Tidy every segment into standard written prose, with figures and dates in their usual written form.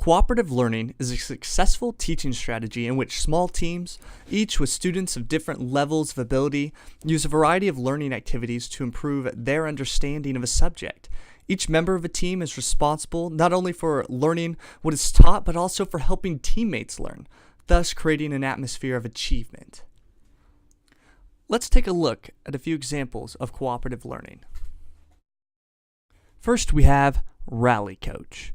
Cooperative learning is a successful teaching strategy in which small teams, each with students of different levels of ability, use a variety of learning activities to improve their understanding of a subject. Each member of a team is responsible not only for learning what is taught, but also for helping teammates learn, thus creating an atmosphere of achievement. Let's take a look at a few examples of cooperative learning. First, we have Rally Coach.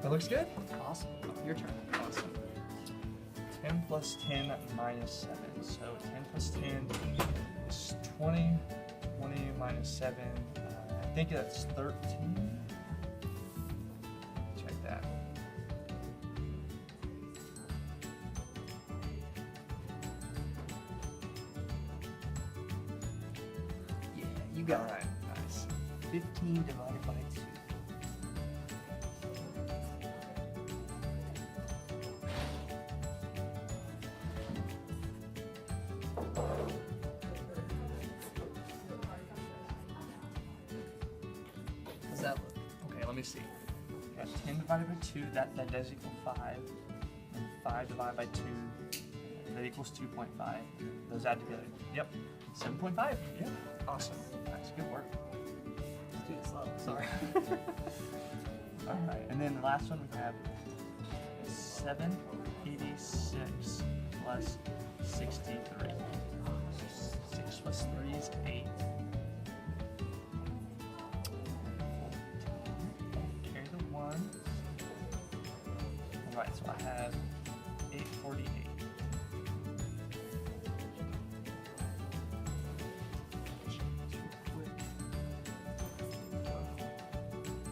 That looks good. Awesome. Your turn. Awesome. 10 plus 10 minus 7. So 10 plus 10 is 20. 20 minus 7. I think that's 13. Check that. Yeah, you got it. All right. Nice. 15 divided by 2. How's that look? Okay, let me see. Got 10 divided by 2, that does equal 5. And 5 divided by 2, that equals 2.5. Those add together. Yep, 7.5. Yeah, awesome. That's good work. Let's do it slow. Sorry. Alright, and then the last one we have 786 plus 63. 6 plus 3 is 8. Carry the 1. Alright, so I have 848.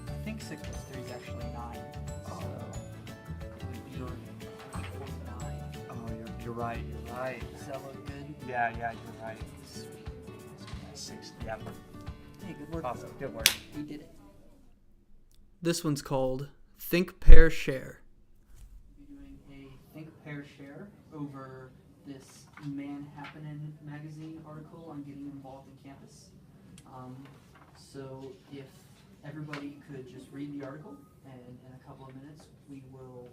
I think 6 plus 3 is actually 9. So you're 49. Oh, you're right, you're right. Does that look good? Yeah, you're right. Sweet. 6, yeah. Hey, good work. Awesome, good work. We did it. This one's called Think, Pair, Share. We're doing a think, pair, share over this Manhappenin magazine article on getting involved in campus. So if everybody could just read the article, and in a couple of minutes we will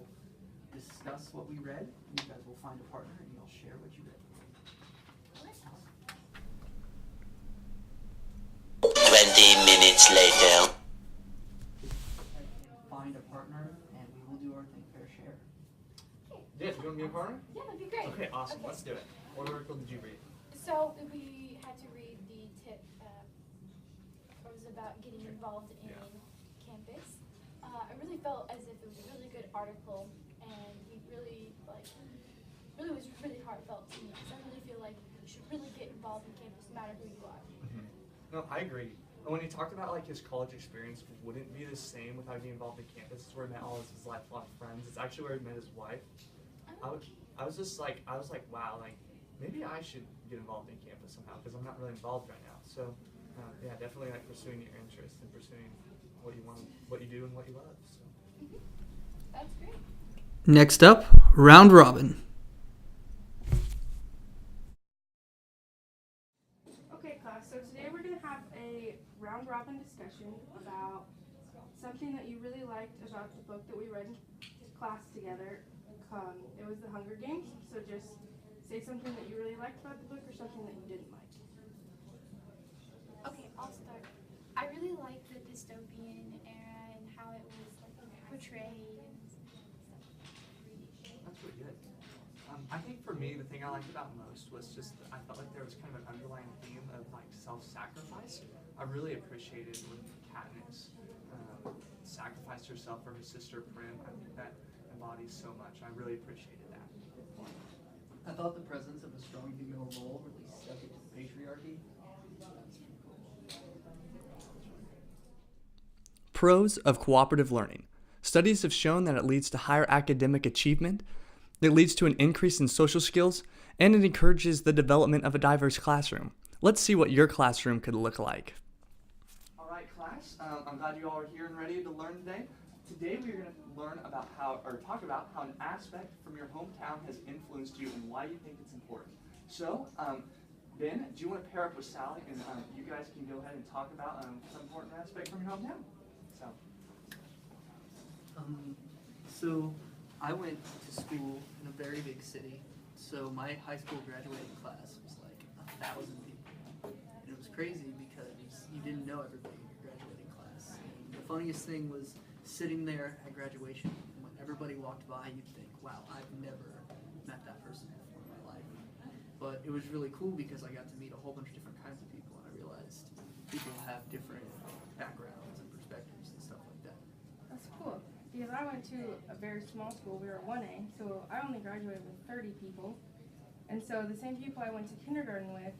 discuss what we read. You guys will find a partner and you'll share what you read. 20 minutes later. Find a partner and we will do our think, pair, share. Yeah, you want to be a partner? Yeah, that'd be great. Okay, awesome. Okay. Let's do it. What article did you read? So we had to read the tip. It was about getting involved in campus. I really felt as if it was a really good article, and we really was really heartfelt to me. Because I really feel like you should really get involved in campus, no matter who you are. No, I agree. And when he talked about like his college experience wouldn't be the same without being involved in campus. It's where he met all of his lifelong friends. It's actually where he met his wife. I was like, wow, like maybe I should get involved in campus somehow because I'm not really involved right now. So yeah, definitely like pursuing your interests and pursuing what you want, what you do, and what you love. So. That's great. Next up, Round Robin. Okay, class, so today we're going to have a round robin discussion about something that you really liked about the book that we read in class together. It was The Hunger Games, so just say something that you really liked about the book or something that you didn't like. Okay, I'll start. I really liked the dystopian era and how it was like portrayed and stuff. That's really good. I think for me, the thing I liked about most was just I felt like there was kind of an underlying theme of like self-sacrifice. I really appreciated when Katniss sacrificed herself for her sister Prim. I think that embodies so much. I really appreciated that. I thought the presence of a strong female role really stuck it to the patriarchy. That's pretty cool. Pros of cooperative learning. Studies have shown that it leads to higher academic achievement, it leads to an increase in social skills, and it encourages the development of a diverse classroom. Let's see what your classroom could look like. All right, class, I'm glad you all are here and ready to learn today. Today we're going to learn about talk about how an aspect from your hometown has influenced you and why you think it's important. So, Ben, do you want to pair up with Sally, and you guys can go ahead and talk about some important aspect from your hometown? So. So I went to school in a very big city. So my high school graduating class was like 1,000 people. And it was crazy because you didn't know everybody in your graduating class. And the funniest thing was sitting there at graduation, and when everybody walked by, you'd think, wow, I've never met that person before in my life. But it was really cool because I got to meet a whole bunch of different kinds of people, and I realized people have different backgrounds and perspectives and stuff like that. That's cool. Because I went to a very small school. We were 1A, so I only graduated with 30 people. And so the same people I went to kindergarten with,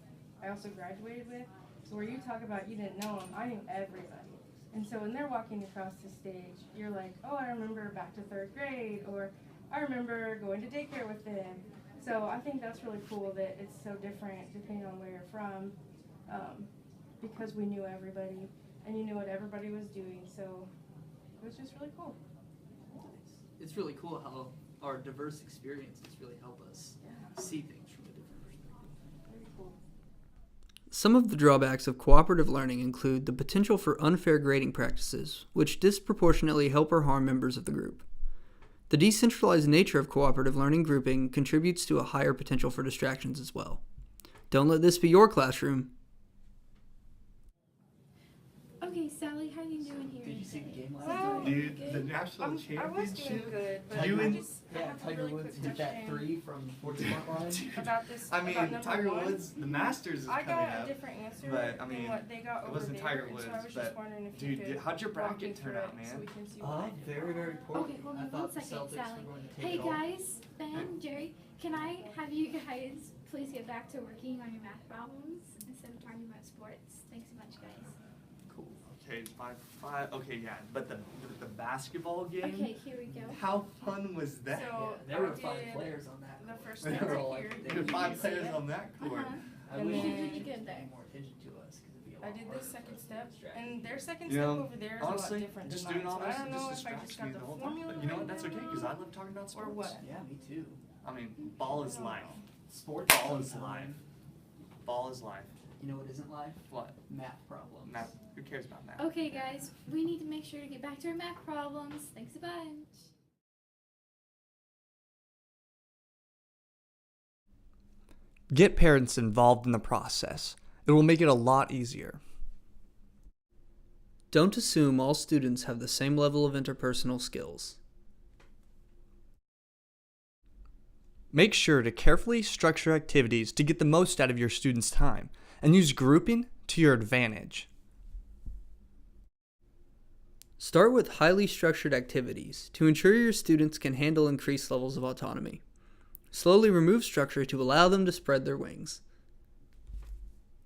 I also graduated with. So where you talk about you didn't know them, I knew everybody. And so when they're walking across the stage, you're like, oh, I remember back to 3rd grade, or I remember going to daycare with them. So I think that's really cool that it's so different depending on where you're from, because we knew everybody and you knew what everybody was doing. So it was just really cool. It's really cool how our diverse experiences really help us see things from a different perspective. Very cool. Some of the drawbacks of cooperative learning include the potential for unfair grading practices, which disproportionately help or harm members of the group. The decentralized nature of cooperative learning grouping contributes to a higher potential for distractions as well. Don't let this be your classroom. Okay, Sally, how you doing here? Did you see the game last Well, night? Dude, the national I was doing championship. good, but You I and- just I have a really quick question from 40-point line. about this. I mean, about number Tiger one. Woods, the Masters is I coming got a up. different answer but, I mean, than what they got It over wasn't there, Tiger and Woods, so I was but just wondering if you dude, could how'd your walk me bracket turn through out, it so man? we can see what I did Very, very poor. Okay, hold I on thought one the second, Celtics Sally. were going to take Hey it all. guys, Ben, Jerry, can I have you guys please get back to working on your math problems instead of talking about sports? Thanks so much, guys. Cool. Okay, 5-5. Okay, yeah, but the basketball game. Okay, here we go. How fun was that? So There were I 5 did players on that. the first There thing were right like- here. they There were were 5 You see players it? on that court. Uh-huh. I And wish then- they Did you paid get there? more attention to us because it'd be a I lot did harder this second to step, distract. and their second You step know, over there is honestly, a lot different just than doing mine. all So this I don't know just if I distracts just me got the the whole formula time. But you know what? right That's okay now, because I love talking about sports. or what? Yeah, me too. I mean, ball is life. Sports Ball is sometime. life. Ball is life. You know what isn't life? What? Math problems. Math. Who cares about math? Okay, guys, we need to make sure to get back to our math problems. Thanks a bunch. Get parents involved in the process. It will make it a lot easier. Don't assume all students have the same level of interpersonal skills. Make sure to carefully structure activities to get the most out of your students' time, and use grouping to your advantage. Start with highly structured activities to ensure your students can handle increased levels of autonomy. Slowly remove structure to allow them to spread their wings.